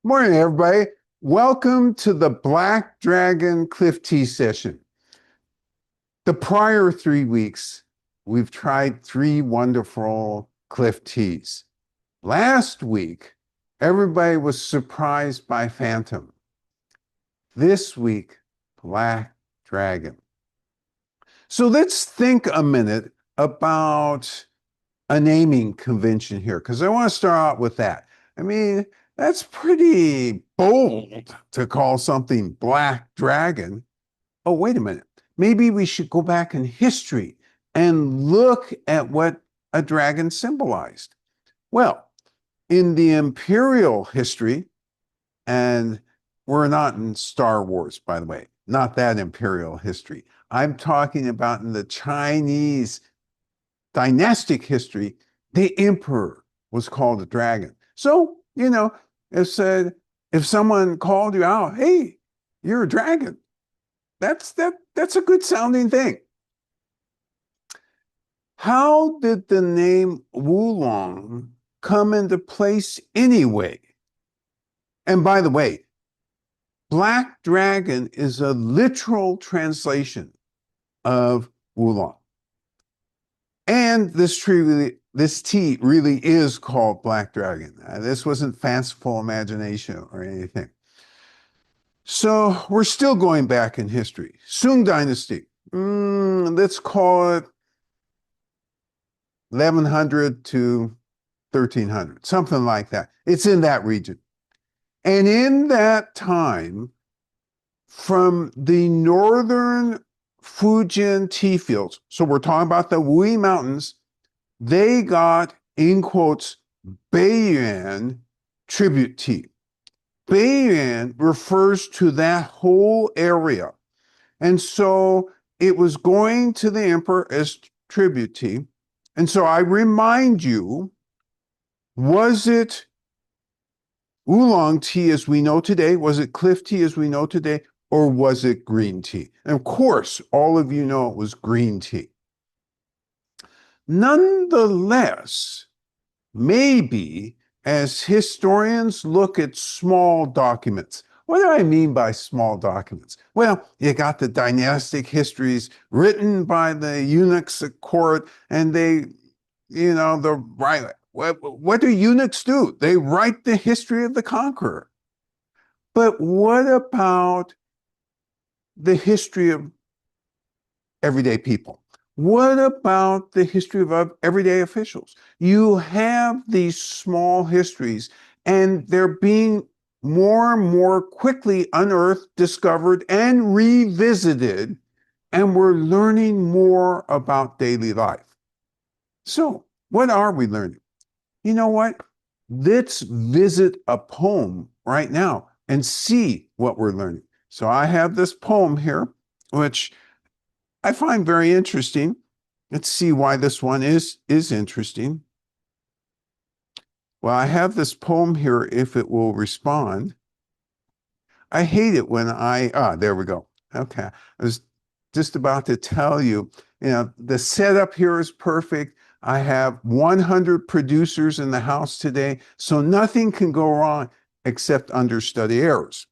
Morning, everybody. Welcome to the Black Dragon Cliff Tea session. The prior 3 weeks, we've tried three wonderful cliff teas. Last week, everybody was surprised by Phantom. This week, Black Dragon. So let's think a minute about a naming convention here, because I want to start out with that. I mean, that's pretty bold to call something Black Dragon. Oh, wait a minute. Maybe we should go back in history and look at what a dragon symbolized. Well, in the imperial history, and we're not in Star Wars, by the way, not that imperial history. I'm talking about in the Chinese dynastic history, the emperor was called a dragon. So, it said if someone called you out, hey, you're a dragon, that's a good sounding thing. How did the name Wulong come into place anyway? And by the way, Black Dragon is a literal translation of Wulong. And this tea really is called Black Dragon. This wasn't fanciful imagination or anything. So we're still going back in history. Sung Dynasty. Let's call it 1100 to 1300, something like that. It's in that region. And in that time, from the northern Fujian tea fields, so we're talking about the Wuyi Mountains, they got, in quotes, Beiyuan tribute tea. Beiyuan refers to that whole area. And so it was going to the emperor as tribute tea. And so I remind you, was it oolong tea as we know today? Was it cliff tea as we know today? Or was it green tea? And of course, all of you know it was green tea. Nonetheless, maybe as historians look at small documents, what do I mean by small documents? Well, you got the dynastic histories written by the eunuchs at court, and the right. What do eunuchs do? They write the history of the conqueror. But what about the history of everyday people? What about the history of everyday officials? You have these small histories, and they're being more and more quickly unearthed, discovered, and revisited, and we're learning more about daily life. So, what are we learning? You know what? Let's visit a poem right now and see what we're learning. So, I have this poem here, which I find very interesting. Let's see why this one is interesting. Well, I have this poem here if it will respond. I hate it when there we go. Okay. I was just about to tell you, the setup here is perfect. I have 100 producers in the house today, so nothing can go wrong except understudy errors.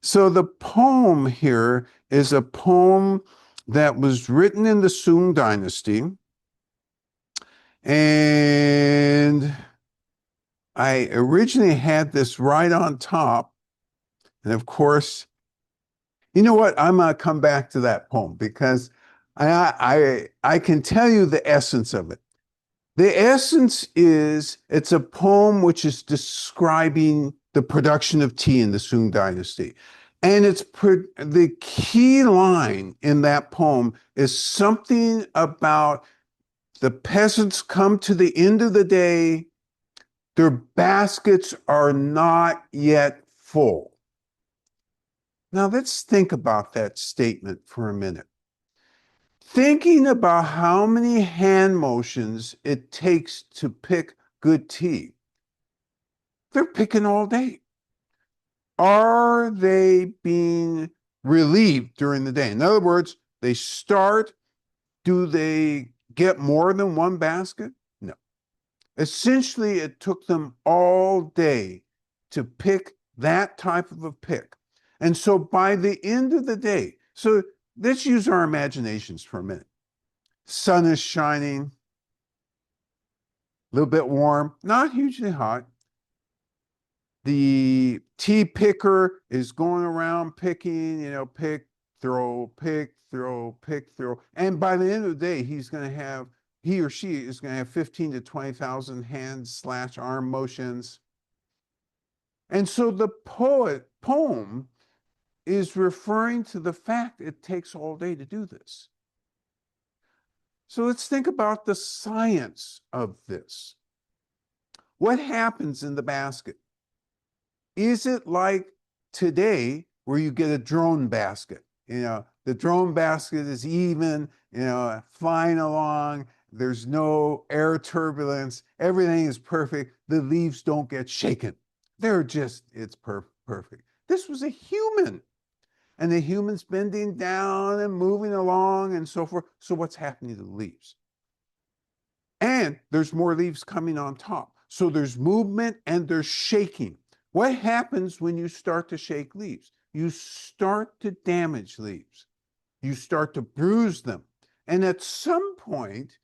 So the poem here is a poem that was written in the Sung Dynasty. And I originally had this right on top. And of course, you know what? I'm going to come back to that poem because I can tell you the essence of it. The essence is it's a poem which is describing the production of tea in the Sung Dynasty. And the key line in that poem is something about the peasants come to the end of the day, their baskets are not yet full. Now let's think about that statement for a minute. Thinking about how many hand motions it takes to pick good tea. They're picking all day. Are they being relieved during the day? In other words, they start, do they get more than one basket? No. Essentially, it took them all day to pick that type of a pick. And so by the end of the day, so let's use our imaginations for a minute. Sun is shining, a little bit warm, not hugely hot. The tea picker is going around picking, pick, throw, pick, throw, pick, throw. And by the end of the day, he or she is going to have 15 to 20,000 hand/arm motions. And so the poem is referring to the fact it takes all day to do this. So let's think about the science of this. What happens in the basket? Is it like today where you get a drone basket? The drone basket is even, flying along. There's no air turbulence. Everything is perfect. The leaves don't get shaken. It's perfect. This was a human, and the human's bending down and moving along and so forth. So what's happening to the leaves? And there's more leaves coming on top. So there's movement and there's shaking. What happens when you start to shake leaves? You start to damage leaves. You start to bruise them. And at some point,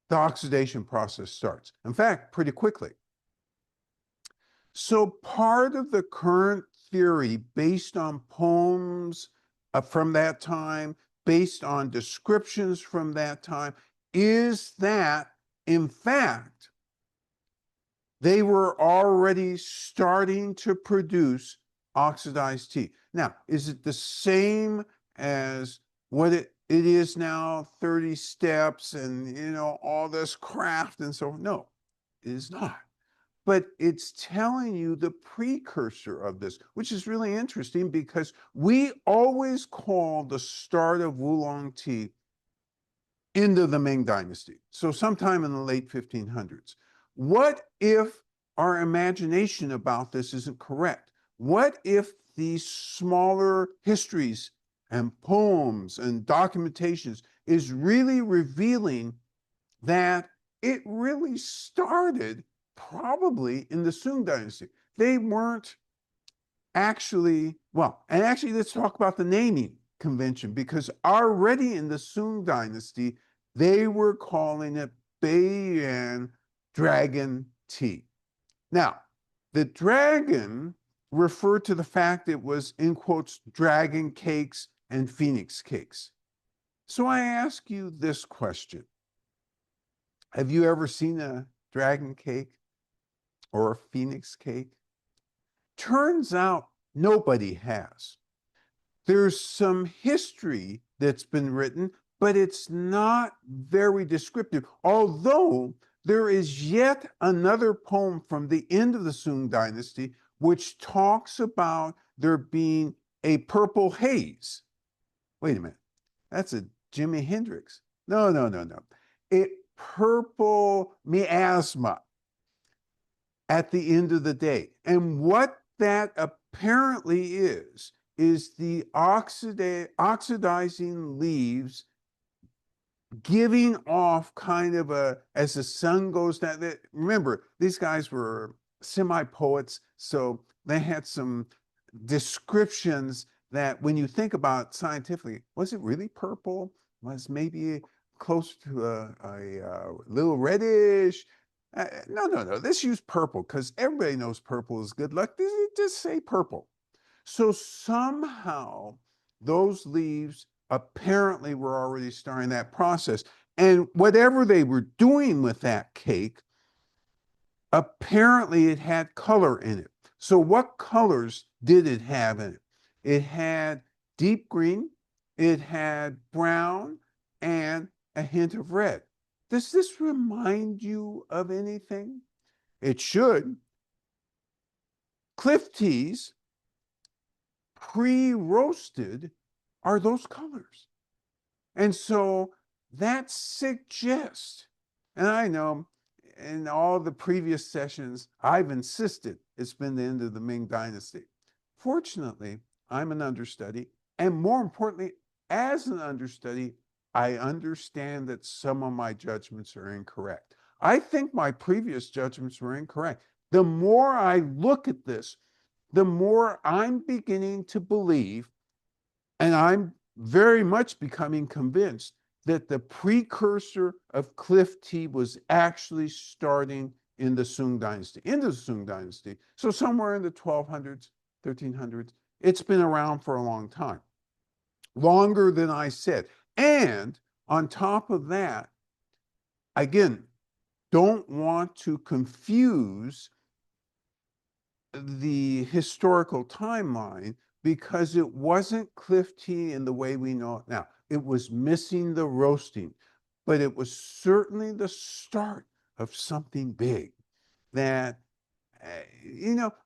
the oxidation process starts. In fact, pretty quickly. So part of the current theory based on poems from that time, based on descriptions from that time, is that, in fact, they were already starting to produce oxidized tea. Now, is it the same as what it is now, 30 steps and, all this craft and so on? No, it is not. But it's telling you the precursor of this, which is really interesting because we always call the start of Wulong tea into the Ming Dynasty. So sometime in the late 1500s. What if our imagination about this isn't correct? What if these smaller histories and poems and documentations is really revealing that it really started probably in the Sung Dynasty? They weren't actually, and actually let's talk about the naming convention, because already in the Sung Dynasty, they were calling it Beiyan dragon tea. Now, the dragon referred to the fact it was, in quotes, dragon cakes and phoenix cakes. So I ask you this question. Have you ever seen a dragon cake or a phoenix cake? Turns out nobody has. There's some history that's been written, but it's not very descriptive. Although there is yet another poem from the end of the Sung Dynasty which talks about there being a purple haze. Wait a minute, that's a Jimi Hendrix. No. A purple miasma at the end of the day. And what that apparently is the oxidizing leaves giving off kind of as the sun goes down. Remember, these guys were semi-poets, so they had some descriptions that when you think about scientifically, was it really purple? Was maybe close to a little reddish? No. Let's use purple because everybody knows purple is good luck. Just say purple. So somehow those leaves apparently were already starting that process. And whatever they were doing with that cake, apparently it had color in it. So what colors did it have in it? It had deep green, it had brown, and a hint of red. Does this remind you of anything? It should. Cliff teas, pre-roasted, are those colors. And so that suggests, and I know in all the previous sessions, I've insisted it's been the end of the Ming Dynasty. Fortunately, I'm an understudy, and more importantly, as an understudy, I understand that some of my judgments are incorrect. I think my previous judgments were incorrect. The more I look at this, the more I'm beginning to believe, and I'm very much becoming convinced, that the precursor of cliff tea was actually starting in the Sung Dynasty, into the Sung Dynasty. So somewhere in the 1200s, 1300s, it's been around for a long time, longer than I said. And on top of that, again, don't want to confuse the historical timeline because it wasn't cliff tea in the way we know it now. It was missing the roasting, but it was certainly the start of something big that,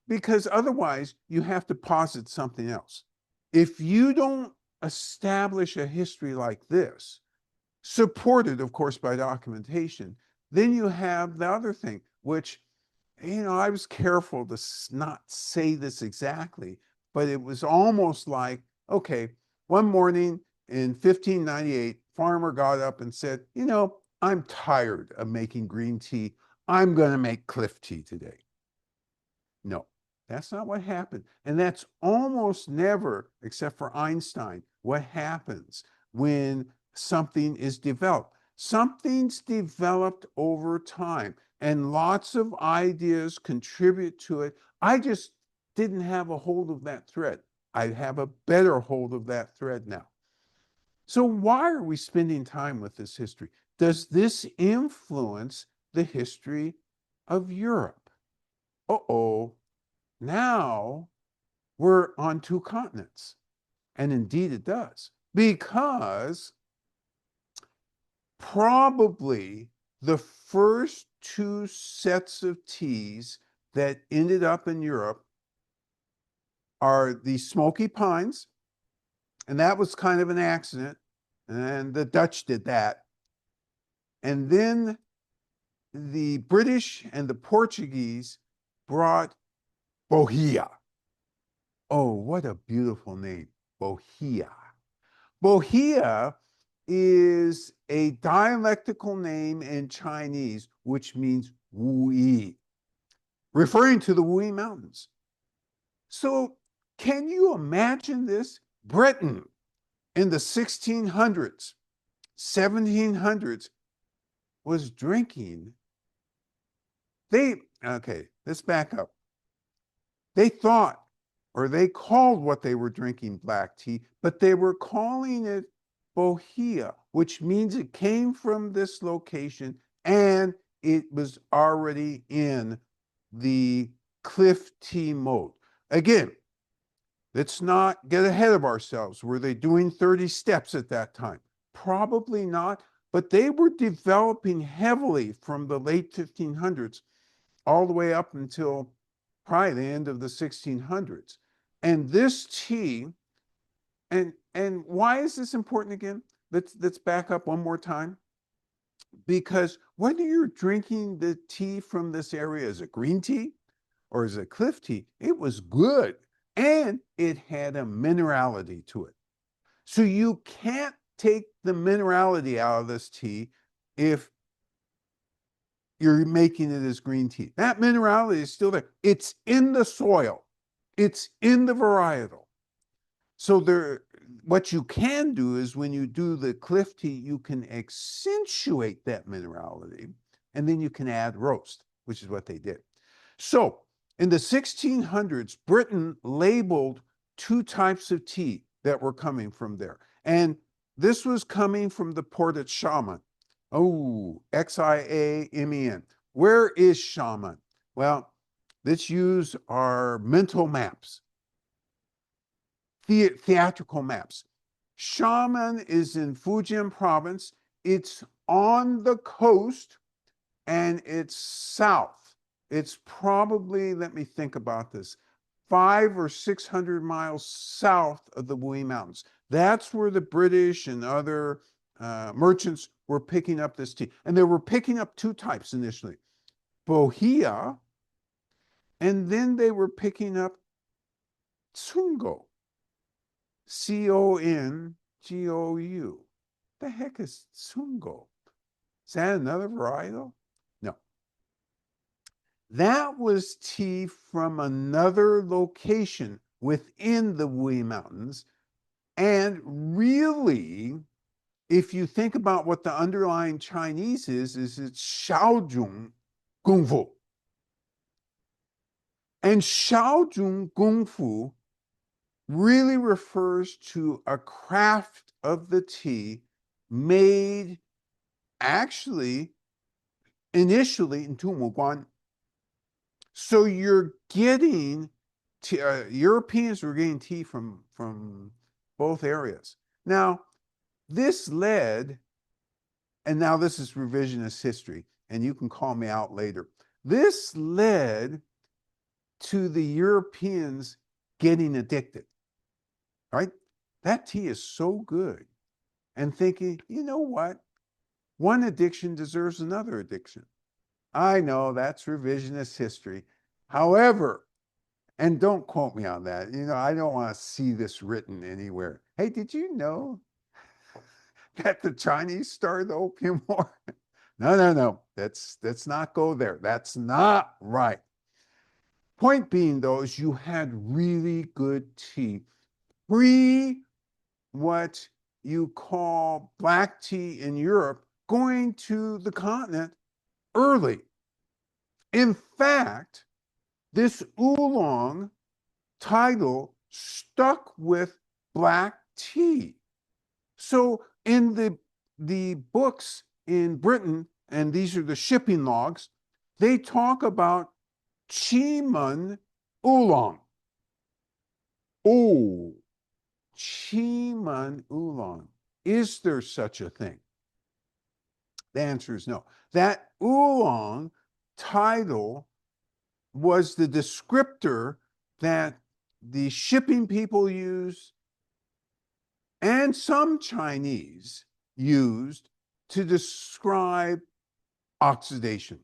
because otherwise you have to posit something else. If you don't establish a history like this, supported, of course, by documentation, then you have the other thing, which, I was careful to not say this exactly, but it was almost like, okay, one morning in 1598, farmer got up and said, I'm tired of making green tea. I'm going to make cliff tea today. No, that's not what happened. And that's almost never, except for Einstein, what happens when something is developed. Something's developed over time, and lots of ideas contribute to it. I just didn't have a hold of that thread. I have a better hold of that thread now. So why are we spending time with this history? Does this influence the history of Europe? Uh-oh. Now we're on two continents. And indeed it does. Because probably the first two sets of teas that ended up in Europe are the smoky pines, and that was kind of an accident, and the Dutch did that. And then the British and the Portuguese brought Bohea. Oh, what a beautiful name, Bohea. Bohea is a dialectical name in Chinese, which means Wuyi, referring to the Wuyi Mountains. So can you imagine this? Britain in the 1600s, 1700s was drinking. Okay, let's back up. They thought, or they called what they were drinking black tea, but they were calling it Bohea, which means it came from this location and it was already in the cliff tea mode. Again, let's not get ahead of ourselves. Were they doing 30 steps at that time? Probably not, but they were developing heavily from the late 1500s all the way up until probably the end of the 1600s. And this tea, and why is this important again? Let's back up one more time. Because whether you're drinking the tea from this area as a green tea or as a cliff tea, it was good and it had a minerality to it. So you can't take the minerality out of this tea if you're making it as green tea. That minerality is still there. It's in the soil. It's in the varietal. So what you can do is when you do the cliff tea, you can accentuate that minerality, and then you can add roast, which is what they did. So in the 1600s, Britain labeled two types of tea that were coming from there. And this was coming from the port at Xiamen. Oh, Xiamen. Where is Xiamen? Well, let's use our mental maps, theatrical maps. Xiamen is in Fujian province. It's on the coast and it's south. It's probably, let me think about this, 500 or 600 miles south of the Wuyi Mountains. That's where the British and other merchants were picking up this tea. And they were picking up two types initially, Bohea, and then they were picking up Tsungo, Congou. The heck is Tsungo? Is that another varietal? No. That was tea from another location within the Wuyi Mountains. And really, if you think about what the underlying Chinese is it's Shaozhong Kung Fu. And Shaozhong Kung Fu really refers to a craft of the tea made actually initially in Tumuguan. So you're getting Europeans were getting tea from both areas. Now, this led, and now this is revisionist history, and you can call me out later. This led to the Europeans getting addicted, right? That tea is so good. And thinking, you know what? One addiction deserves another addiction. I know that's revisionist history. However, and don't quote me on that. I don't want to see this written anywhere. Hey, did you know that the Chinese started the Opium War? No. Let's not go there. That's not right. Point being, though, is you had really good tea pre what you call black tea in Europe going to the continent early. In fact, this oolong title stuck with black tea. So in the books in Britain, and these are the shipping logs, they talk about Chiman oolong. Oh, Chiman oolong. Is there such a thing? The answer is no. That oolong title was the descriptor that the shipping people used and some Chinese used to describe oxidation.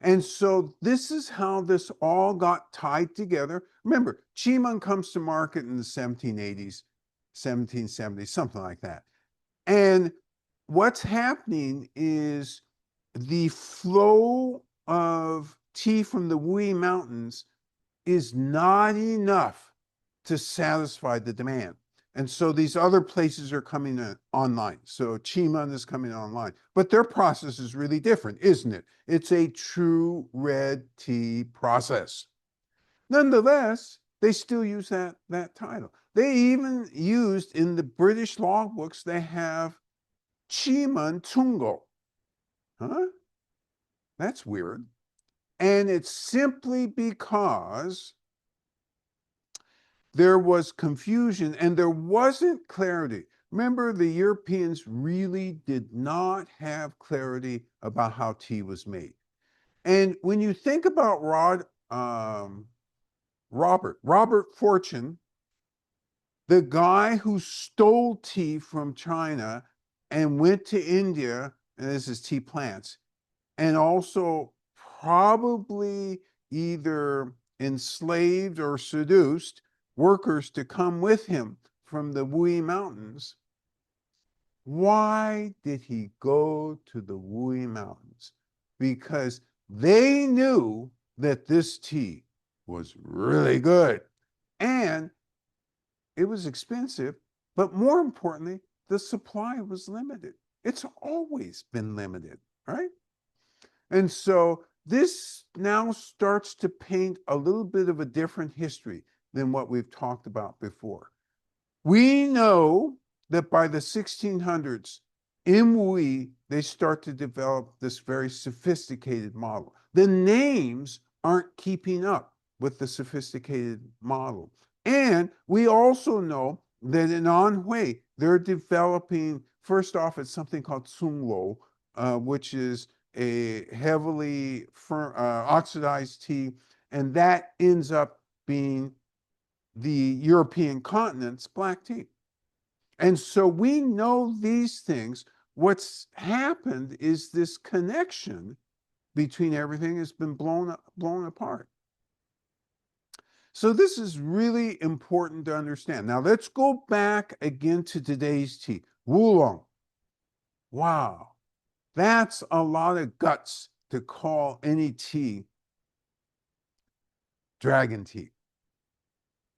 And so this is how this all got tied together. Remember, Chiman comes to market in the 1780s, 1770s, something like that. And what's happening is the flow of tea from the Wuyi Mountains is not enough to satisfy the demand. And so these other places are coming online. So Chiman is coming online. But their process is really different, isn't it? It's a true red tea process. Nonetheless, they still use that title. They even used in the British logbooks, they have Chiman Tungo. Huh? That's weird. And it's simply because there was confusion and there wasn't clarity. Remember, the Europeans really did not have clarity about how tea was made. And when you think about Robert Fortune, the guy who stole tea from China and went to India, and this is tea plants, and also probably either enslaved or seduced workers to come with him from the Wuyi Mountains. Why did he go to the Wuyi Mountains? Because they knew that this tea was really good and it was expensive, but more importantly, the supply was limited. It's always been limited, right? And so this now starts to paint a little bit of a different history than what we've talked about before. We know that by the 1600s, in Wuyi, they start to develop this very sophisticated model. The names aren't keeping up with the sophisticated model. And we also know that in Anhui, they're developing, first off, it's something called Tsunglo, which is a heavily oxidized tea, and that ends up being the European continent's black tea. And so we know these things. What's happened is this connection between everything has been blown apart. So this is really important to understand. Now let's go back again to today's tea. Wulong. Wow. That's a lot of guts to call any tea dragon tea.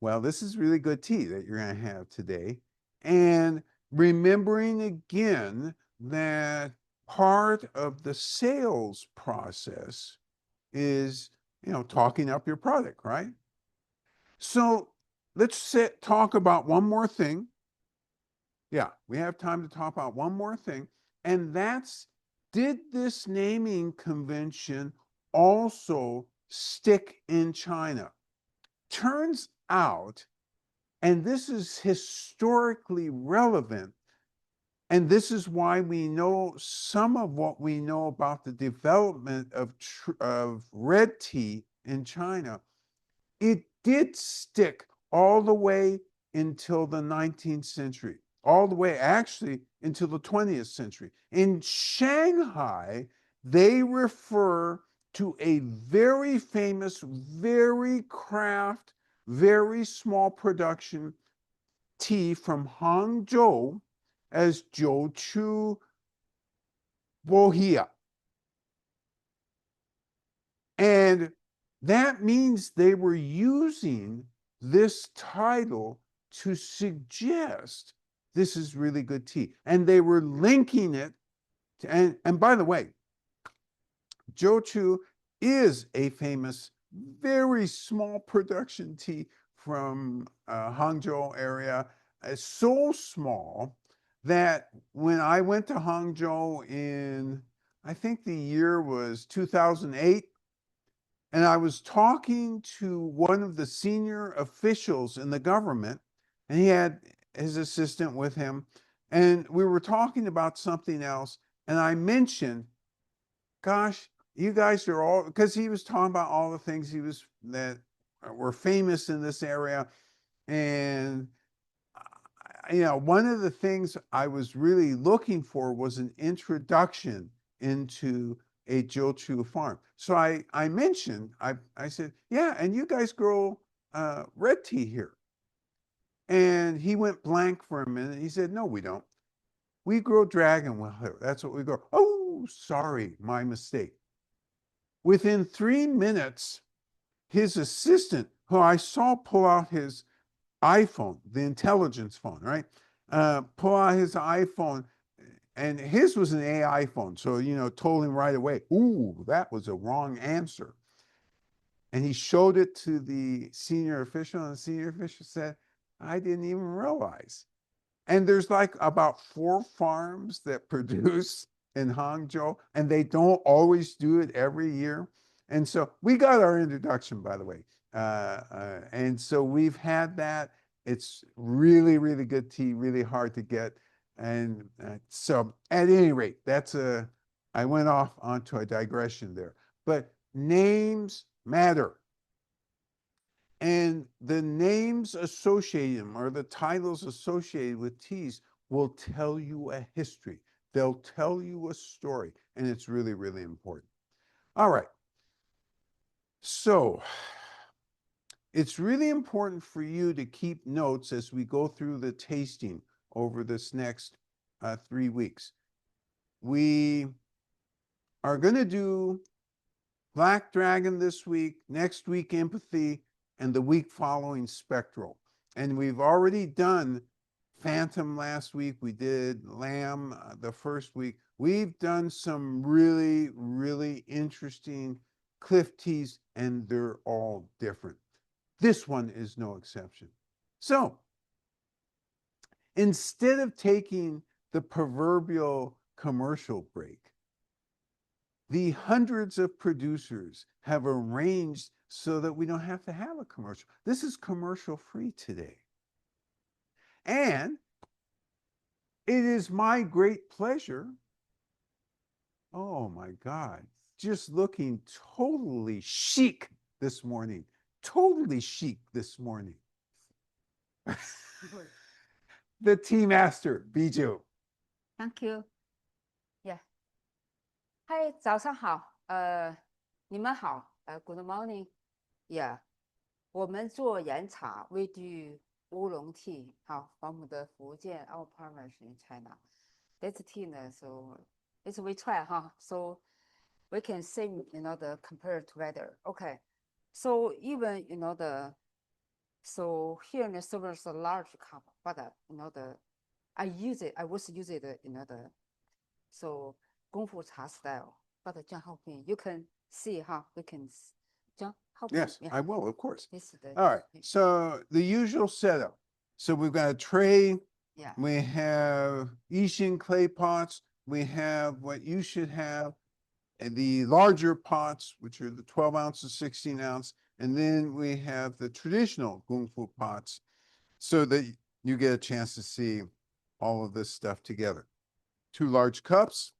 Well, this is really good tea that you're going to have today. And remembering again that part of the sales process is, talking up your product, right? So let's talk about one more thing. Yeah, we have time to talk about one more thing. And that's, did this naming convention also stick in China? Turns out, and this is historically relevant, and this is why we know some of what we know about the development of red tea in China. It did stick all the way until the 19th century, all the way actually until the 20th century. In Shanghai, they refer to a very famous, very craft, very small production tea from Hangzhou as Jiuchu Bohia. And that means they were using this title to suggest this is really good tea. And they were linking it to, and by the way, Jiuchu is a famous, very small production tea from Hangzhou area. It's so small that when I went to Hangzhou in, I think the year was 2008, and I was talking to one of the senior officials in the government, and he had his assistant with him, and we were talking about something else, and I mentioned, gosh, you guys are all, because he was talking about all the things that were famous in this area. And one of the things I was really looking for was an introduction into a Jiuchu farm. So I mentioned, I said, yeah, and you guys grow red tea here. And he went blank for a minute. He said, no, we don't. We grow dragonwood here. That's what we grow. Oh, sorry, my mistake. Within 3 minutes, his assistant, who I saw pull out his iPhone, the intelligence phone, right? Pull out his iPhone, and his was an AI phone. So, told him right away, ooh, that was a wrong answer. And he showed it to the senior official, and the senior official said, I didn't even realize. And there's like about 4 farms that produce in Hangzhou, and they don't always do it every year. And so we got our introduction, by the way. And so we've had that. It's really, really good tea, really hard to get. And so at any rate, I went off onto a digression there. But names matter. And the names associated or the titles associated with teas will tell you a history. They'll tell you a story, and it's really, really important. All right. So it's really important for you to keep notes as we go through the tasting over this next 3 weeks. We are going to do Black Dragon this week, next week Empathy, and the week following Spectral. And we've already done Phantom last week. We did Lamb the first week. We've done some really, really interesting cliff teas, and they're all different. This one is no exception. So instead of taking the proverbial commercial break, the hundreds of producers have arranged so that we don't have to have a commercial. This is commercial free today. And it is my great pleasure. Oh my God, just looking totally chic this morning. Totally chic this morning. The tea master, Bijou. Thank you. Yeah. Hi, 早上好。你们好。Good morning. Yeah. 我们做岩茶 ，we do 乌龙 tea. 好，from the 福建 our partners in China. This tea 呢，so it's we try 哈，so we can sing the compare together. Okay. So even, so here in the server is a large cup, but I was using it, so 功夫茶 style, but John Hopkins, you can see how we can, John Hopkins. Yes, I will, of course. This is the, All right, so the usual setup. So we've got a tray, yeah, we have Ishin clay pots, we have what you should have, and the larger pots, which are the 12 ounce and 16 ounce, and then we have the traditional Kung Fu pots, so that you get a chance to see all of this stuff together. 2 large cups.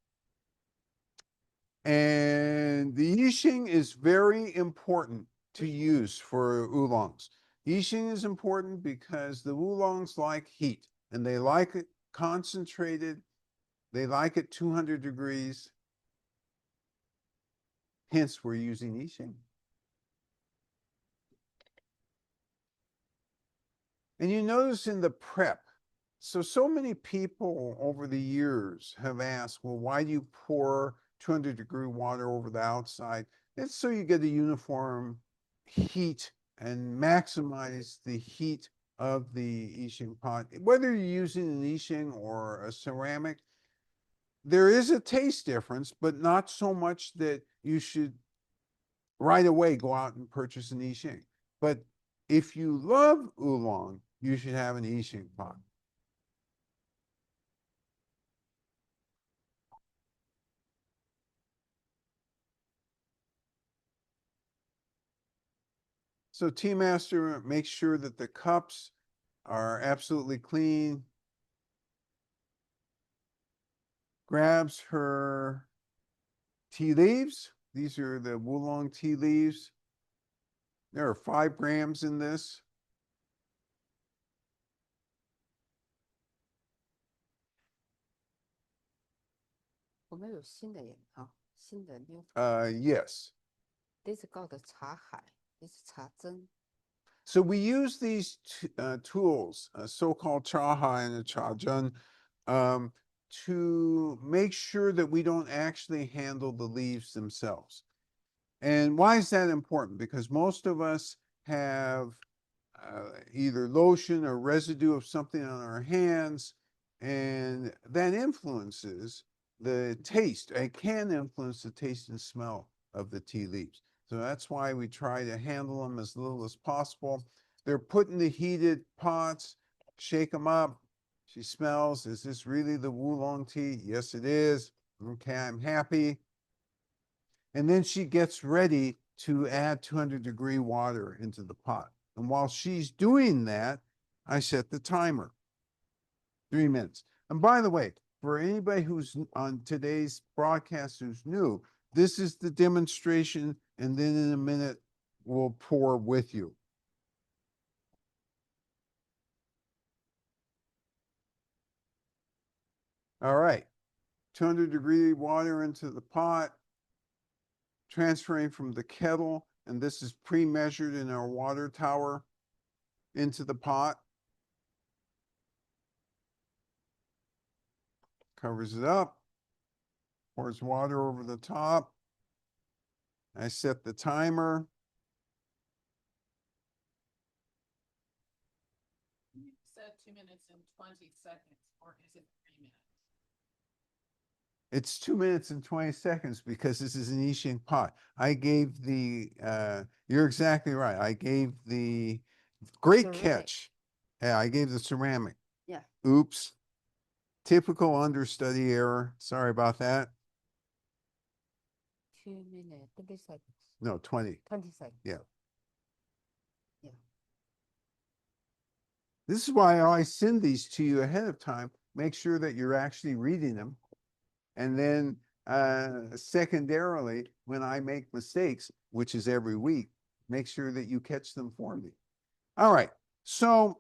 And the Yixing is very important to use for oolongs. Yixing is important because the oolongs like heat and they like it concentrated. They like it 200 degrees. Hence, we're using Yixing. And you notice in the prep, so many people over the years have asked, well, why do you pour 200-degree water over the outside? It's so you get a uniform heat and maximize the heat of the Yixing pot. Whether you're using an Yixing or a ceramic, there is a taste difference, but not so much that you should right away go out and purchase an Yixing. But if you love oolong, you should have an Yixing pot. So Tea Master makes sure that the cups are absolutely clean. Grabs her tea leaves. These are the Wulong tea leaves. There are 5 grams in this. Yes. This is called 茶海, this is 茶针. So we use these tools, so-called chahai and a chajun, to make sure that we don't actually handle the leaves themselves. And why is that important? Because most of us have either lotion or residue of something on our hands, and that influences the taste. It can influence the taste and smell of the tea leaves. So that's why we try to handle them as little as possible. They're put in the heated pots, shake them up. She smells, is this really the Wulong tea? Yes, it is. Okay, I'm happy. And then she gets ready to add 200-degree water into the pot. And while she's doing that, I set the timer, 3 minutes. And by the way, for anybody who's on today's broadcast who's new, this is the demonstration, and then in a minute, we'll pour with you. All right, 200-degree water into the pot, transferring from the kettle, and this is pre-measured in our water tower, into the pot. Covers it up, pours water over the top. I set the timer. You said 2 minutes and 20 seconds, or is it 3 minutes? It's 2 minutes and 20 seconds because this is an Yixing pot. I gave the, you're exactly right. I gave the great Ceramic. catch. Yeah, I gave the ceramic. Yeah. Oops. Typical understudy error. Sorry about that. 2 minutes, 20 seconds. No, 20. 20 seconds. Yeah. Yeah. This is why I always send these to you ahead of time. Make sure that you're actually reading them. And then secondarily, when I make mistakes, which is every week, make sure that you catch them for me. All right. So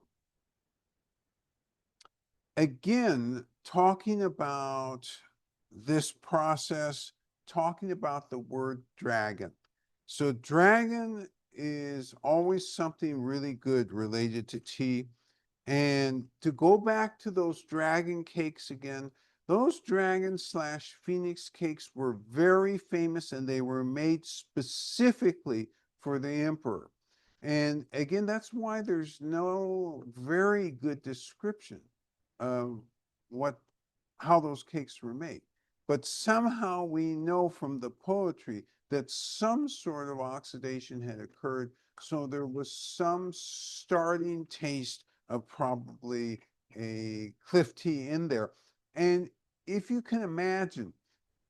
again, talking about this process, talking about the word dragon. So dragon is always something really good related to tea. And to go back to those dragon cakes again, those dragon / phoenix cakes were very famous, and they were made specifically for the emperor. And again, that's why there's no very good description of how those cakes were made. But somehow we know from the poetry that some sort of oxidation had occurred. So there was some starting taste of probably a cliff tea in there. And if you can imagine,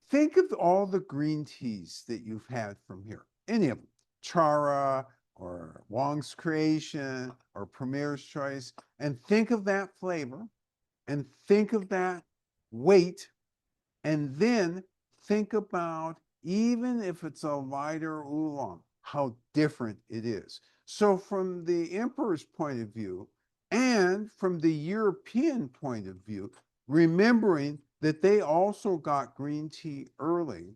think of all the green teas that you've had from here, any of them, Chara or Wong's Creation or Premier's Choice, and think of that flavor and think of that weight, and then think about, even if it's a lighter oolong, how different it is. So from the emperor's point of view and from the European point of view, remembering that they also got green tea early,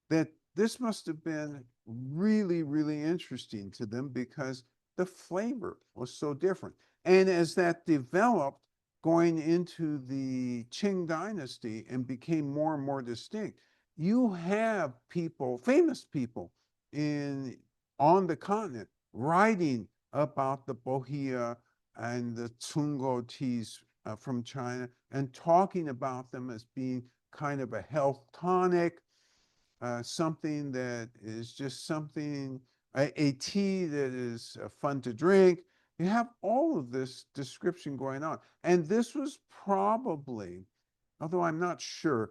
that this must have been really, really interesting to them because the flavor was so different. And as that developed going into the Qing dynasty and became more and more distinct, you have people, famous people on the continent writing about the bohea and the Tsungo teas from China and talking about them as being kind of a health tonic, something that is just something, a tea that is fun to drink. You have all of this description going on. And this was probably, although I'm not sure,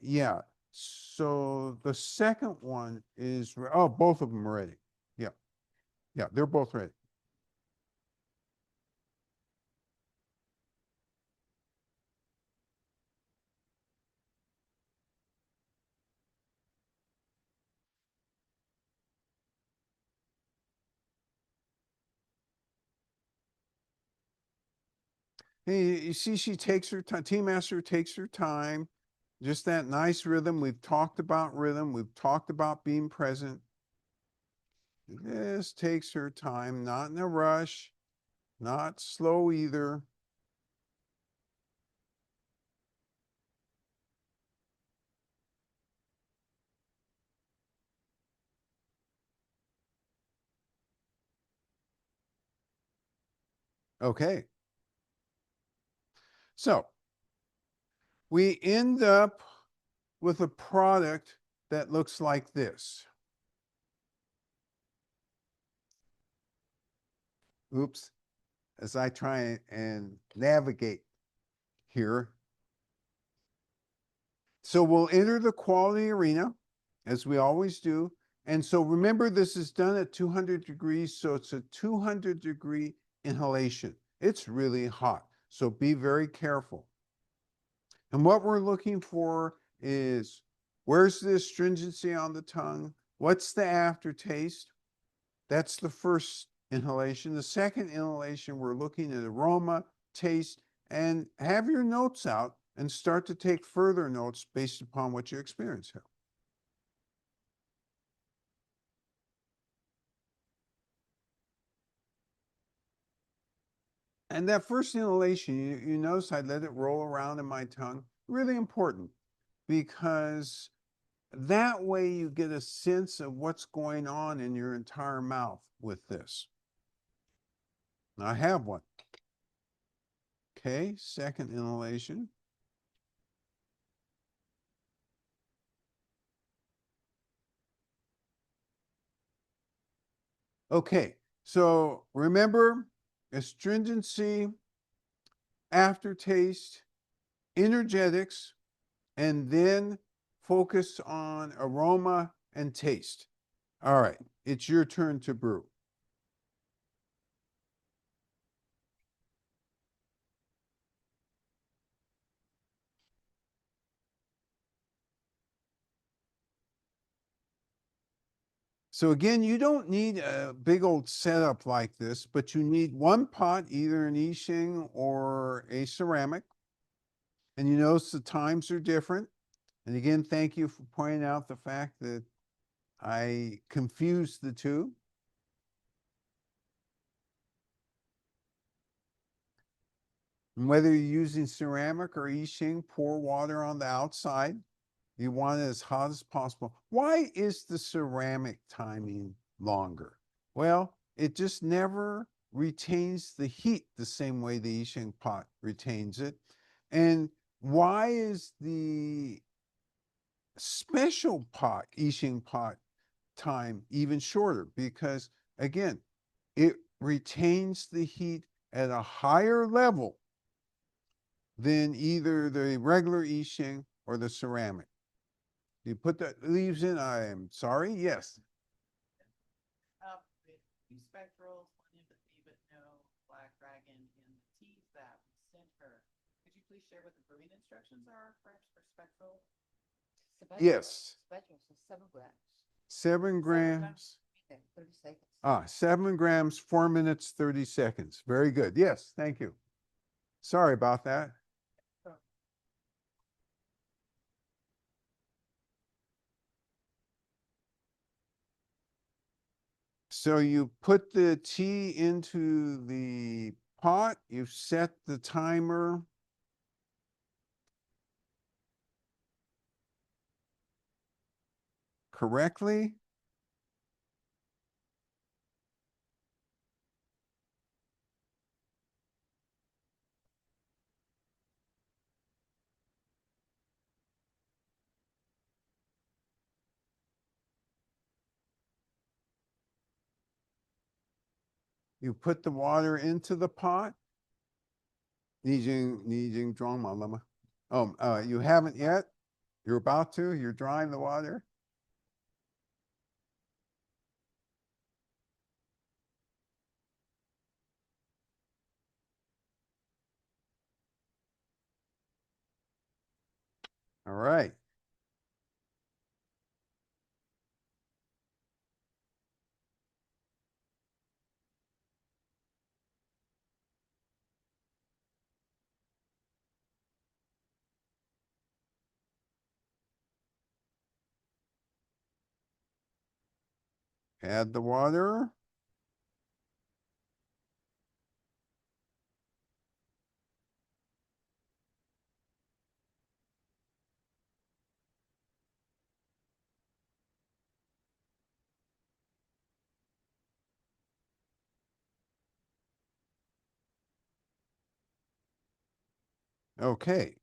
yeah. So the second one is, oh, both of them are ready. Yeah. Yeah, they're both ready. Hey, you see, she takes her time, Tea Master takes her time, just that nice rhythm. We've talked about rhythm. We've talked about being present. This takes her time, not in a rush, not slow either. Okay. So we end up with a product that looks like this. Oops, as I try and navigate here. So we'll enter the quality arena, as we always do. And so remember, this is done at 200 degrees, so it's a 200-degree inhalation. It's really hot, so be very careful. And what we're looking for is, where's the astringency on the tongue? What's the aftertaste? That's the first inhalation. The second inhalation, we're looking at aroma, taste, and have your notes out and start to take further notes based upon what you experience here. And that first inhalation, you notice I let it roll around in my tongue. Really important, because that way you get a sense of what's going on in your entire mouth with this. Now I have one. Okay, second inhalation. Okay, so remember, astringency, aftertaste, energetics, and then focus on aroma and taste. All right, it's your turn to brew. So again, you don't need a big old setup like this, but you need one pot, either an I Ching or a ceramic. And you notice the times are different. And again, thank you for pointing out the fact that I confused the two. And whether you're using ceramic or I Ching, pour water on the outside. You want it as hot as possible. Why is the ceramic timing longer? Well, it just never retains the heat the same way the Yixing pot retains it. And why is the special pot, Yixing pot time even shorter? Because again, it retains the heat at a higher level than either the regular Yixing or the ceramic. You put the leaves in, I am sorry, yes. With two spectrals, one empathy, but no black dragon in the teas that we sent her. Could you please share what the brewing instructions are for spectral? Yes. Spectral, so 7 grams. 7 grams. 30 seconds. 7 grams, 4 minutes, 30 seconds. Very good. Yes, thank you. Sorry about that. So you put the tea into the pot, you've set the timer. Correctly. You put the water into the pot. 你已经装满了吗? You haven't yet? You're about to? You're drying the water? All right. Add the water. Okay.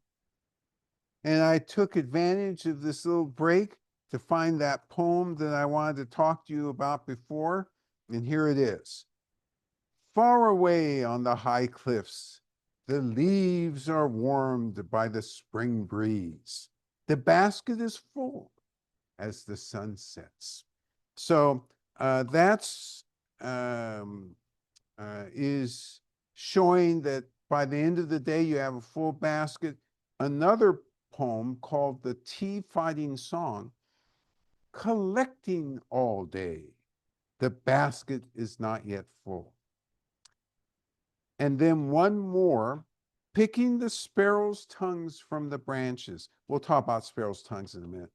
And I took advantage of this little break to find that poem that I wanted to talk to you about before. And here it is. Far away on the high cliffs, the leaves are warmed by the spring breeze. The basket is full as the sun sets. So that's is showing that by the end of the day, you have a full basket. Another poem called The Tea Fighting Song, collecting all day. The basket is not yet full. And then one more, picking the sparrow's tongues from the branches. We'll talk about sparrow's tongues in a minute.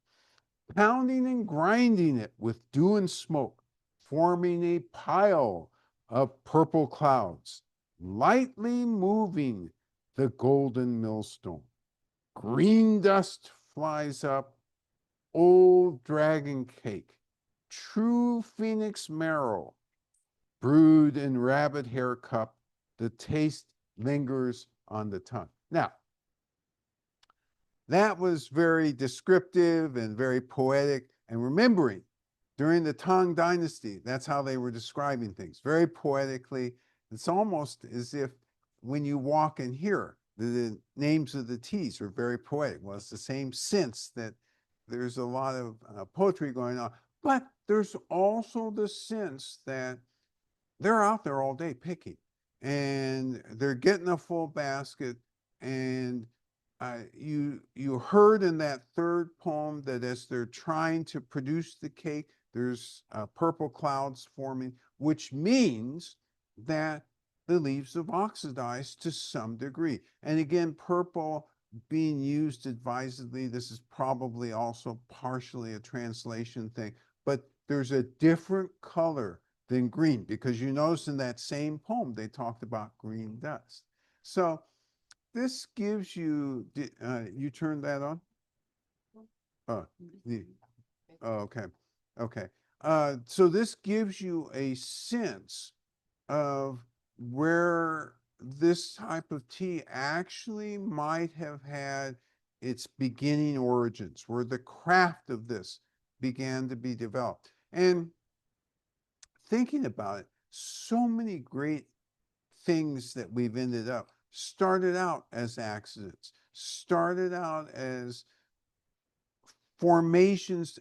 Pounding and grinding it with dew and smoke, forming a pile of purple clouds, lightly moving the golden millstone. Green dust flies up, old dragon cake, true phoenix marrow, brewed in rabbit hair cup, the taste lingers on the tongue. Now, that was very descriptive and very poetic. And remembering, during the Tang Dynasty, that's how they were describing things, very poetically. It's almost as if when you walk in here, the names of the teas are very poetic. Well, it's the same sense that there's a lot of poetry going on, but there's also the sense that they're out there all day picking and they're getting a full basket. And you heard in that third poem that as they're trying to produce the cake, there's purple clouds forming, which means that the leaves have oxidized to some degree. And again, purple being used advisedly, this is probably also partially a translation thing, but there's a different color than green, because you notice in that same poem, they talked about green dust. So this gives you, you turn that on? the- oh, okay. Okay. So this gives you a sense of where this type of tea actually might have had its beginning origins, where the craft of this began to be developed. And thinking about it, so many great things that we've ended up started out as accidents, started out as formations,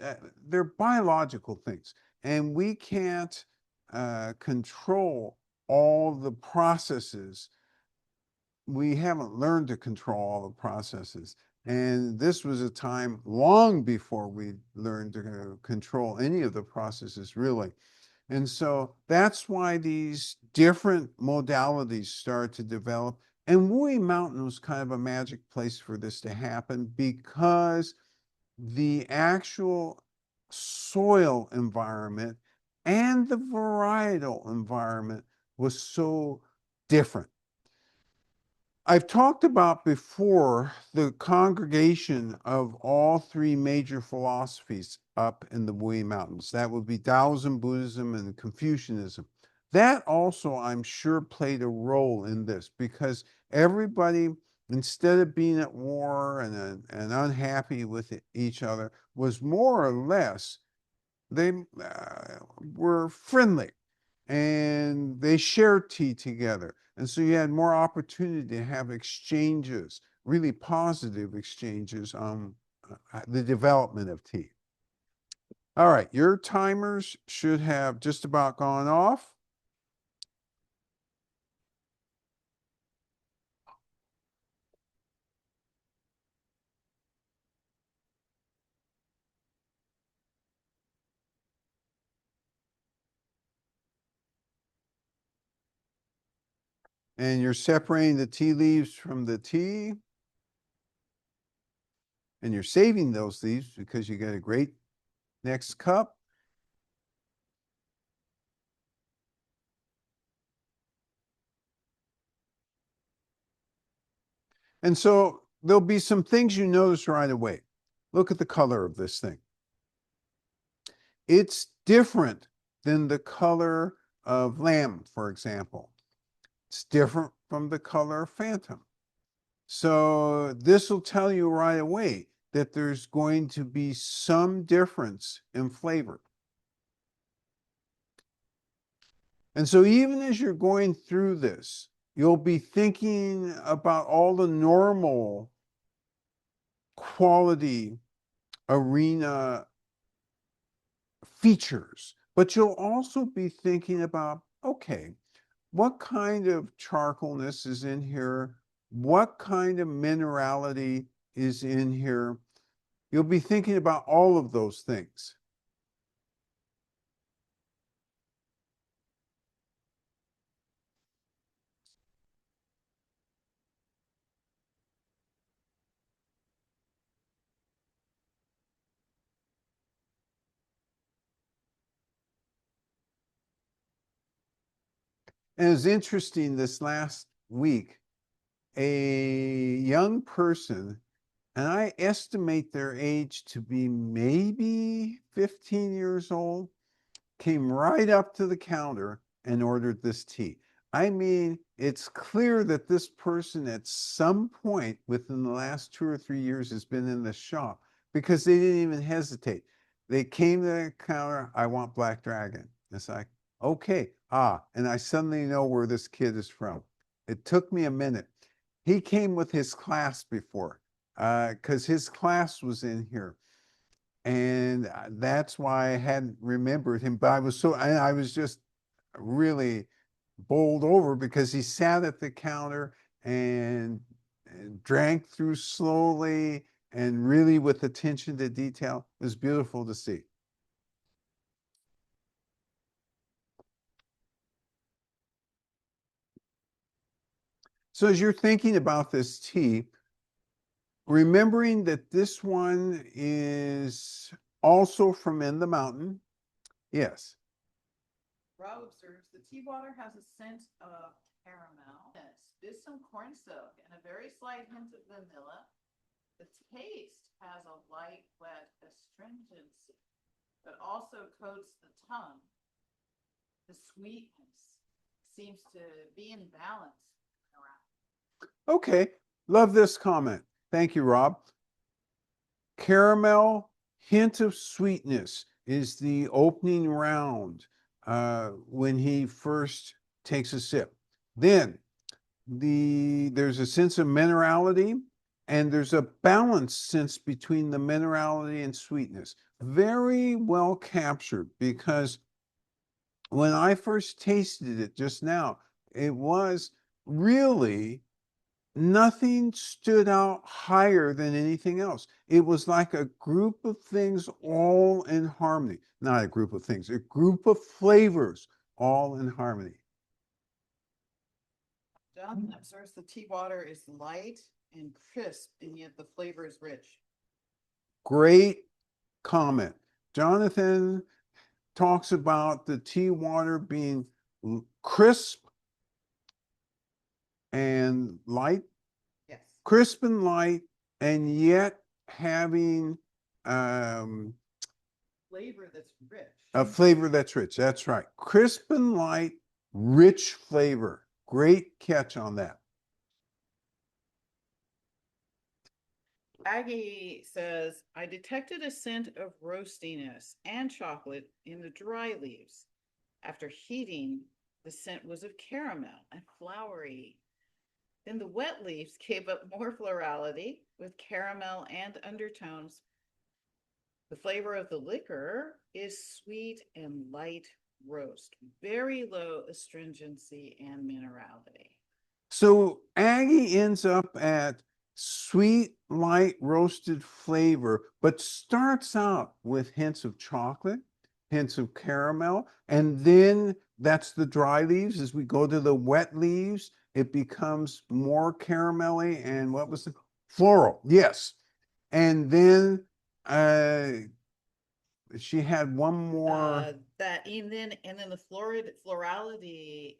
they're biological things, and we can't control all the processes. We haven't learned to control all the processes. And this was a time long before we learned to control any of the processes, really. And so that's why these different modalities start to develop. And Wuyi Mountain was kind of a magic place for this to happen because the actual soil environment and the varietal environment was so different. I've talked about before the congregation of all three major philosophies up in the Wuyi Mountains. That would be Taoism, Buddhism, and Confucianism. That also, I'm sure, played a role in this because everybody, instead of being at war and unhappy with each other, was more or less, they were friendly and they shared tea together. And so you had more opportunity to have exchanges, really positive exchanges on the development of tea. All right, your timers should have just about gone off. And you're separating the tea leaves from the tea. And you're saving those leaves because you get a great next cup. And so there'll be some things you notice right away. Look at the color of this thing. It's different than the color of lamb, for example. It's different from the color of phantom. So this will tell you right away that there's going to be some difference in flavor. And so even as you're going through this, you'll be thinking about all the normal quality arena features, but you'll also be thinking about, okay, what kind of charcoalness is in here? What kind of minerality is in here? You'll be thinking about all of those things. And it's interesting, this last week, a young person, and I estimate their age to be maybe 15 years old, came right up to the counter and ordered this tea. I mean, it's clear that this person at some point within the last 2 or 3 years has been in the shop because they didn't even hesitate. They came to the counter, I want Black Dragon. It's like, okay, and I suddenly know where this kid is from. It took me a minute. He came with his class before, because his class was in here. And that's why I hadn't remembered him. But I was just really bowled over because he sat at the counter and drank through slowly and really with attention to detail. It was beautiful to see. So as you're thinking about this tea, remembering that this one is also from in the mountain. Yes. Rob observes the tea water has a scent of caramel. Yes, there's some corn silk and a very slight hint of vanilla. The taste has a light, wet astringency, but also coats the tongue. The sweetness seems to be in balance around. Okay, love this comment. Thank you, Rob. Caramel, hint of sweetness is the opening round when he first takes a sip. Then there's a sense of minerality and there's a balanced sense between the minerality and sweetness. Very well captured because when I first tasted it just now, it was really nothing stood out higher than anything else. It was like a group of things all in harmony. Not a group of things, a group of flavors all in harmony. John observes the tea water is light and crisp, and yet the flavor is rich. Great comment. Jonathan talks about the tea water being crisp and light, Yes. crisp and light, and yet having Flavor that's rich. a flavor that's rich. That's right. Crisp and light, rich flavor. Great catch on that. Aggie says, I detected a scent of roastiness and chocolate in the dry leaves. After heating, the scent was of caramel and flowery. Then the wet leaves gave up more florality with caramel and undertones. The flavor of the liquor is sweet and light roast, very low astringency and minerality. So Aggie ends up at sweet, light, roasted flavor, but starts out with hints of chocolate, hints of caramel, and then that's the dry leaves. As we go to the wet leaves, it becomes more caramelly and what was the floral? Yes. And then she had one more. And then the florality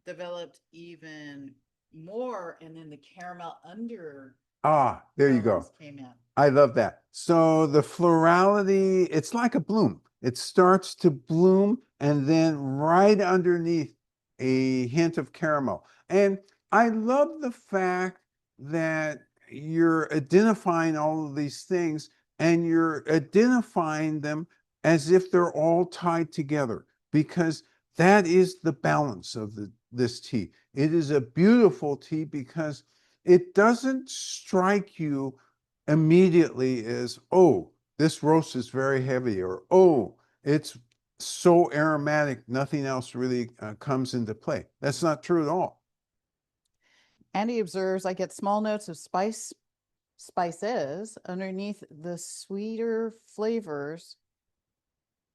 developed even more, and then the caramel under There you go. came in. I love that. So the florality, it's like a bloom. It starts to bloom and then right underneath a hint of caramel. And I love the fact that you're identifying all of these things and you're identifying them as if they're all tied together because that is the balance of this tea. It is a beautiful tea because it doesn't strike you immediately as, oh, this roast is very heavy, or oh, it's so aromatic, nothing else really comes into play. That's not true at all. And he observes, I get small notes of spices underneath the sweeter flavors.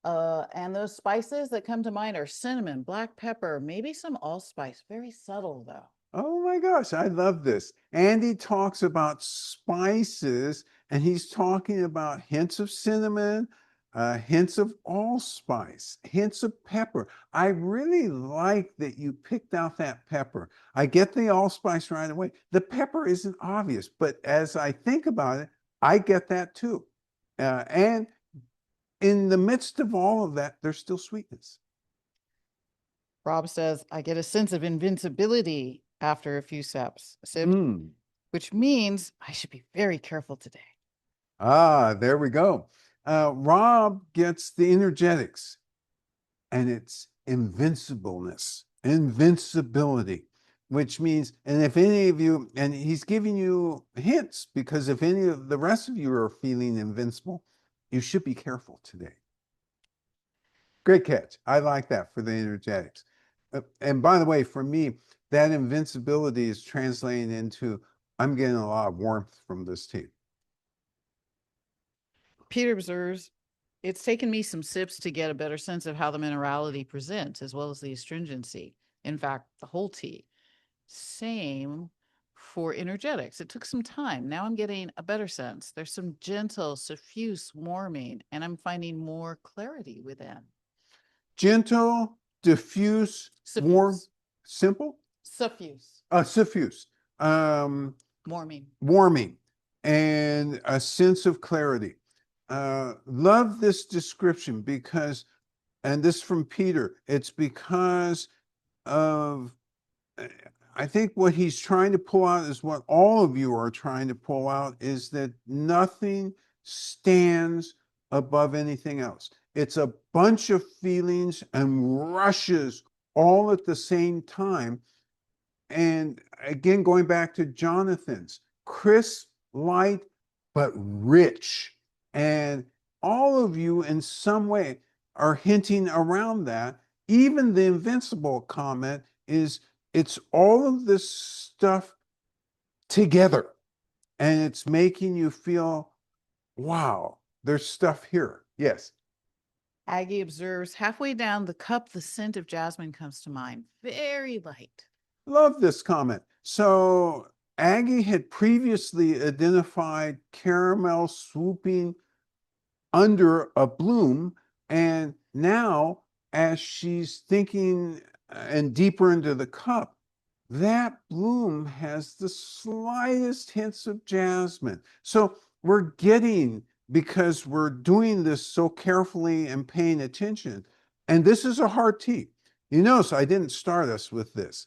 And those spices that come to mind are cinnamon, black pepper, maybe some allspice. Very subtle though. Oh my gosh, I love this. Andy talks about spices and he's talking about hints of cinnamon, hints of allspice, hints of pepper. I really like that you picked out that pepper. I get the allspice right away. The pepper isn't obvious, but as I think about it, I get that too. And in the midst of all of that, there's still sweetness. Rob says, I get a sense of invincibility after a few sips, which means I should be very careful today. There we go. Rob gets the energetics and it's invincibleness, invincibility, which means, and if any of you, and he's giving you hints because if any of the rest of you are feeling invincible, you should be careful today. Great catch. I like that for the energetics. And by the way, for me, that invincibility is translating into I'm getting a lot of warmth from this tea. Peter observes, it's taken me some sips to get a better sense of how the minerality presents as well as the astringency. In fact, the whole tea. Same for energetics. It took some time. Now I'm getting a better sense. There's some gentle, suffuse warming, and I'm finding more clarity within. Gentle, diffuse, warm, simple? Suffuse. Suffuse. Warming. Warming. and a sense of clarity. Love this description because, and this from Peter, it's because of, I think what he's trying to pull out is what all of you are trying to pull out is that nothing stands above anything else. It's a bunch of feelings and rushes all at the same time. And again, going back to Jonathan's, crisp, light, but rich. And all of you in some way are hinting around that. Even the invincible comment is it's all of this stuff together. And it's making you feel, wow, there's stuff here. Yes. Aggie observes, halfway down the cup, the scent of jasmine comes to mind. Very light. Love this comment. So Aggie had previously identified caramel swooping under a bloom. And now, as she's thinking and deeper into the cup, that bloom has the slightest hints of jasmine. So we're getting, because we're doing this so carefully and paying attention, and this is a hard tea. You notice I didn't start us with this.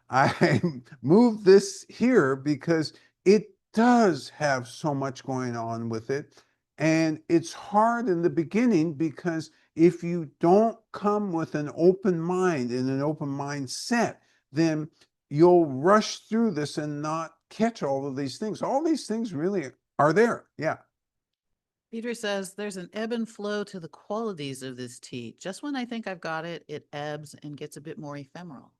I moved this here because it does have so much going on with it. And it's hard in the beginning because if you don't come with an open mind and an open mindset, then you'll rush through this and not catch all of these things. All these things really are there. Yeah. Peter says there's an ebb and flow to the qualities of this tea. Just when I think I've got it, it ebbs and gets a bit more ephemeral.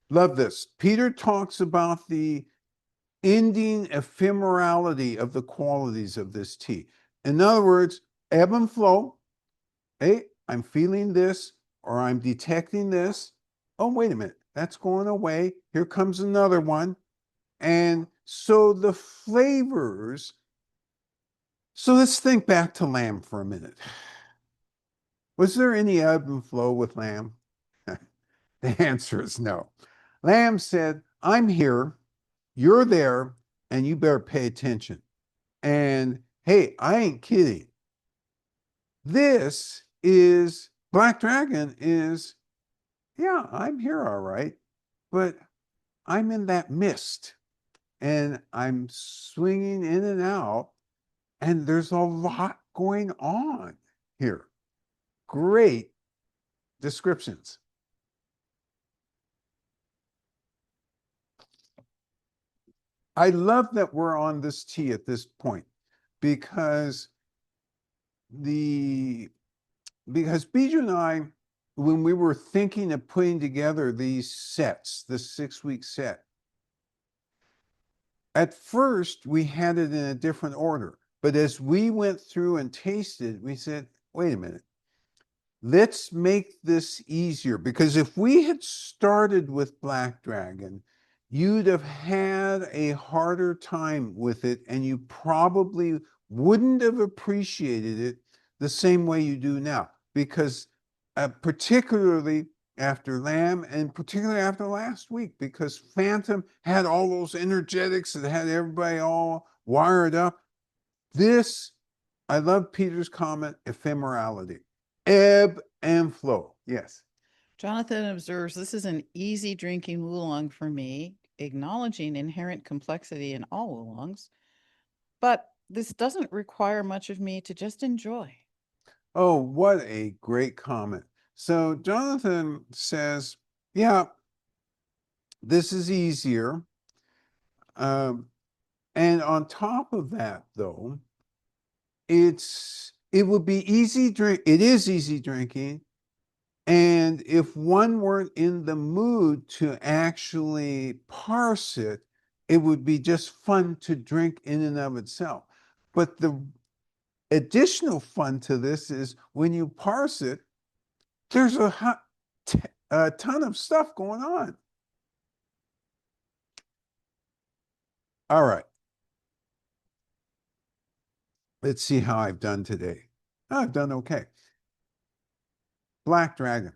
Love this. Peter talks about the ending ephemerality of the qualities of this tea. In other words, ebb and flow. Hey, I'm feeling this, or I'm detecting this. Oh, wait a minute. That's going away. Here comes another one. And so the flavors. So let's think back to lamb for a minute. Was there any ebb and flow with lamb? The answer is no. Lamb said, I'm here, you're there, and you better pay attention. And hey, I ain't kidding. This is Black Dragon is, yeah, I'm here all right, but I'm in that mist and I'm swinging in and out, and there's a lot going on here. Great descriptions. I love that we're on this tea at this point because Bijou and I, when we were thinking of putting together these sets, this 6-week set, at first we had it in a different order. But as we went through and tasted, we said, wait a minute, let's make this easier. Because if we had started with Black Dragon, you'd have had a harder time with it, and you probably wouldn't have appreciated it the same way you do now. Because particularly after Lamb, and particularly after last week, because Phantom had all those energetics that had everybody all wired up. This, I love Peter's comment, ephemerality, ebb and flow. Yes. Jonathan observes, this is an easy drinking Wulong for me, acknowledging inherent complexity in all Wulongs, but this doesn't require much of me to just enjoy. Oh, what a great comment. So Jonathan says, yeah, this is easier. And on top of that, though, it would be easy drink. It is easy drinking. And if one weren't in the mood to actually parse it, it would be just fun to drink in and of itself. But the additional fun to this is when you parse it, there's a ton of stuff going on. All right. Let's see how I've done today. I've done okay. Black Dragon.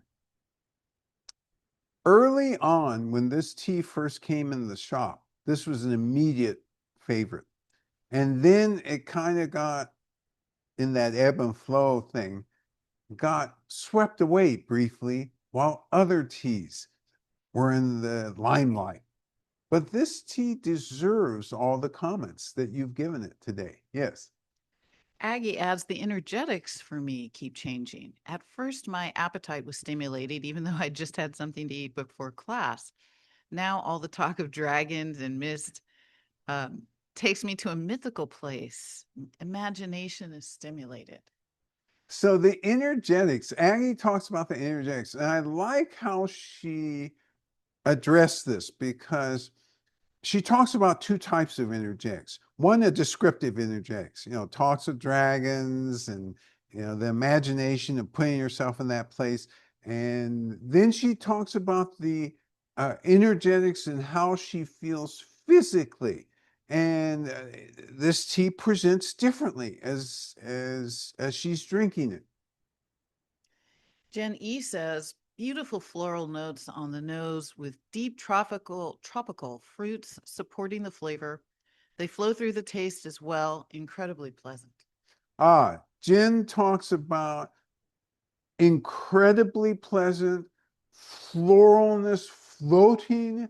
Early on, when this tea first came in the shop, this was an immediate favorite. And then it kind of got in that ebb and flow thing, got swept away briefly while other teas were in the limelight. But this tea deserves all the comments that you've given it today. Yes. Aggie adds the energetics for me keep changing. At first, my appetite was stimulated, even though I just had something to eat before class. Now, all the talk of dragons and mist takes me to a mythical place. Imagination is stimulated. So the energetics, Aggie talks about the energetics, and I like how she addressed this because she talks about two types of energetics. One, a descriptive energetics, talks of dragons and, the imagination of putting yourself in that place. And then she talks about the energetics and how she feels physically. And this tea presents differently as she's drinking it. Jen E says, beautiful floral notes on the nose with deep tropical fruits supporting the flavor. They flow through the taste as well, incredibly pleasant. Jen talks about incredibly pleasant floralness floating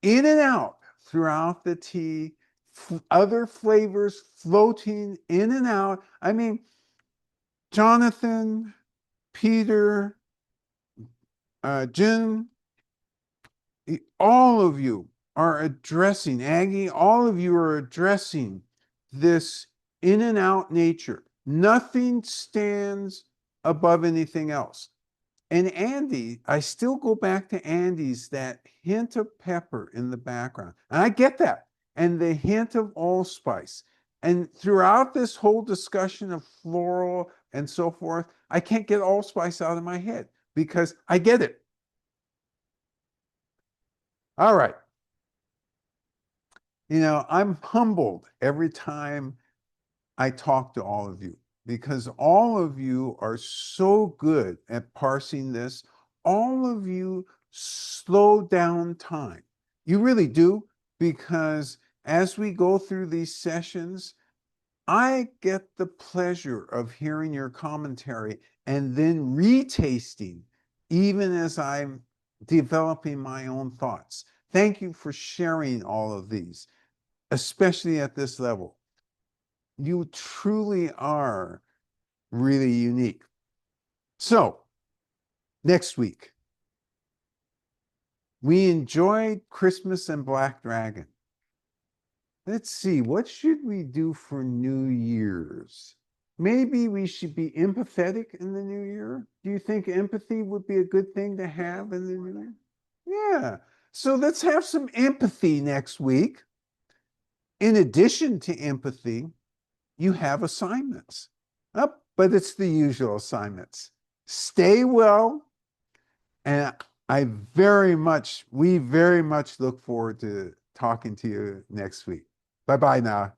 in and out throughout the tea, other flavors floating in and out. I mean, Jonathan, Peter, Jen, all of you are addressing, Aggie, all of you are addressing this in and out nature. Nothing stands above anything else. And Andy, I still go back to Andy's, that hint of pepper in the background. And I get that. And the hint of allspice. And throughout this whole discussion of floral and so forth, I can't get allspice out of my head because I get it. All right. I'm humbled every time I talk to all of you because all of you are so good at parsing this. All of you slow down time. You really do, because as we go through these sessions, I get the pleasure of hearing your commentary and then retasting, even as I'm developing my own thoughts. Thank you for sharing all of these, especially at this level. You truly are really unique. So, next week, we enjoyed Christmas and Black Dragon. Let's see, what should we do for New Year's? Maybe we should be empathetic in the new year. Do you think empathy would be a good thing to have in the new year? Yeah. So let's have some empathy next week. In addition to empathy, you have assignments. But it's the usual assignments. Stay well. And we very much look forward to talking to you next week. Bye-bye now.